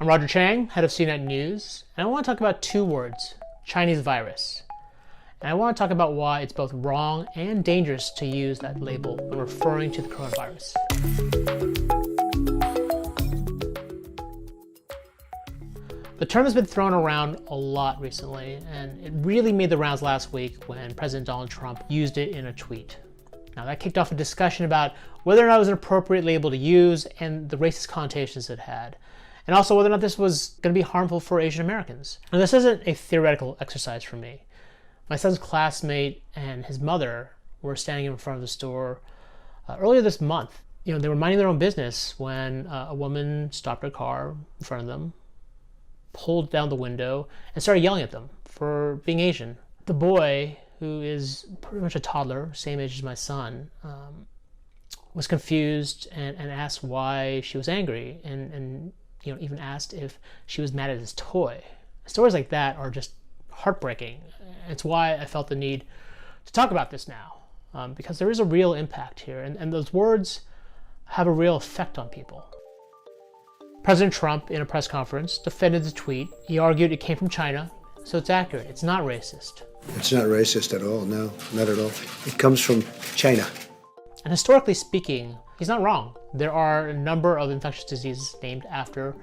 I'm Roger Chang, head of CNET News, and I want to talk about two words, Chinese virus. And I want to talk about why it's both wrong and dangerous to use that label when referring to the coronavirus. The term has been thrown around a lot recently, and it really made the rounds last week when President Donald Trump used it in a tweet. Now that kicked off a discussion about whether or not it was an appropriate label to use and the racist connotations it had, and also whether or not this was going to be harmful for Asian Americans. Now this isn't a theoretical exercise for me. My son's classmate and his mother were standing in front of the store earlier this month. They were minding their own business when a woman stopped her car in front of them, pulled down the window, and started yelling at them for being Asian. The boy, who is pretty much a toddler, same age as my son, was confused and asked why she was angry, and even asked if she was mad at his toy. Stories like that are just heartbreaking. It's why I felt the need to talk about this now, because there is a real impact here, and those words have a real effect on people. President Trump, in a press conference, defended the tweet. He argued it came from China, so it's accurate. It's not racist. It's not racist at all, no, not at all. It comes from China. And historically speaking, he's not wrong. There are a number of infectious diseases named after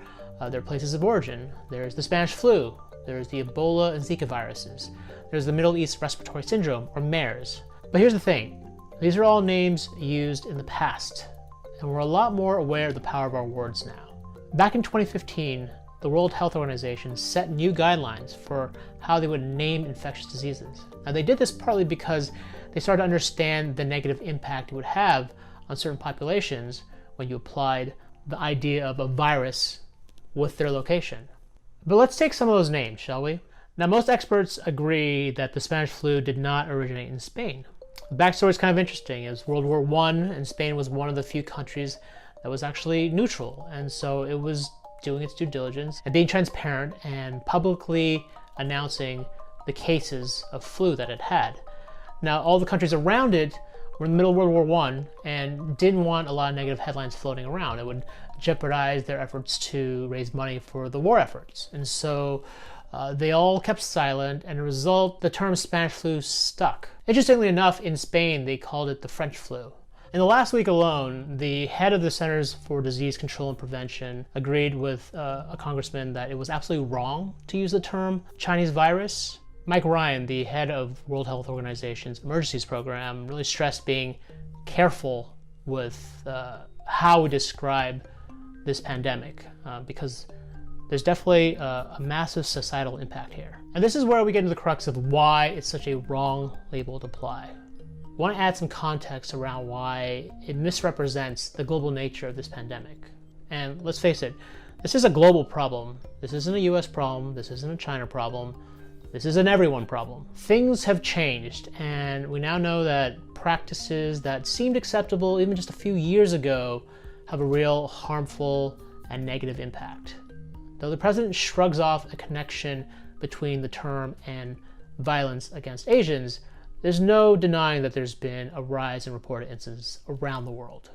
their places of origin. There's the Spanish flu, there's the Ebola and Zika viruses, there's the Middle East Respiratory Syndrome, or MERS. But here's the thing, these are all names used in the past, and we're a lot more aware of the power of our words now. Back in 2015, the World Health Organization set new guidelines for how they would name infectious diseases. Now they did this partly because they started to understand the negative impact it would have on certain populations when you applied the idea of a virus with their location. But let's take some of those names, shall we? Now most experts agree that the Spanish flu did not originate in Spain. The backstory is kind of interesting. It was World War I, and Spain was one of the few countries that was actually neutral, and so it was doing its due diligence and being transparent and publicly announcing the cases of flu that it had. Now, all the countries around it were in the middle of World War I and didn't want a lot of negative headlines floating around. It would jeopardize their efforts to raise money for the war efforts. And so they all kept silent, and as a result, the term Spanish flu stuck. Interestingly enough, in Spain, they called it the French flu. In the last week alone, the head of the Centers for Disease Control and Prevention agreed with a congressman that it was absolutely wrong to use the term Chinese virus. Mike Ryan, the head of World Health Organization's emergencies program, really stressed being careful with how we describe this pandemic, because there's definitely a massive societal impact here. And this is where we get into the crux of why it's such a wrong label to apply. I want to add some context around why it misrepresents the global nature of this pandemic. And let's face it, this is a global problem. This isn't a US problem. This isn't a China problem. This is an everyone problem. Things have changed, and we now know that practices that seemed acceptable even just a few years ago have a real harmful and negative impact. Though the president shrugs off a connection between the term and violence against Asians, there's no denying that there's been a rise in reported incidents around the world.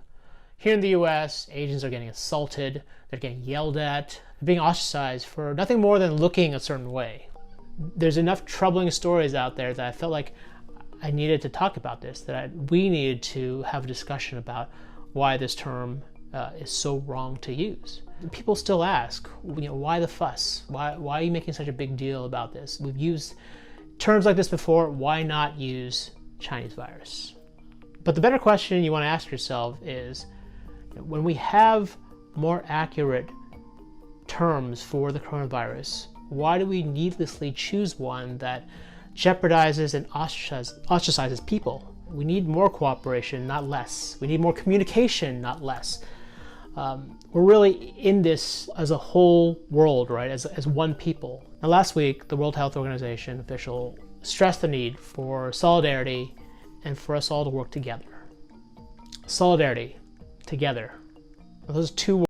Here in the US, Asians are getting assaulted, they're getting yelled at, they're being ostracized for nothing more than looking a certain way. There's enough troubling stories out there that I felt like I needed to talk about this, that we needed to have a discussion about why this term is so wrong to use. People still ask, why the fuss? Why are you making such a big deal about this? We've used terms like this before, why not use Chinese virus? But the better question you want to ask yourself is, when we have more accurate terms for the coronavirus, why do we needlessly choose one that jeopardizes and ostracizes people? We need more cooperation, not less. We need more communication, not less. We're really in this as a whole world, right? As one people. Now, last week, the World Health Organization official stressed the need for solidarity and for us all to work together. Solidarity, together. Those two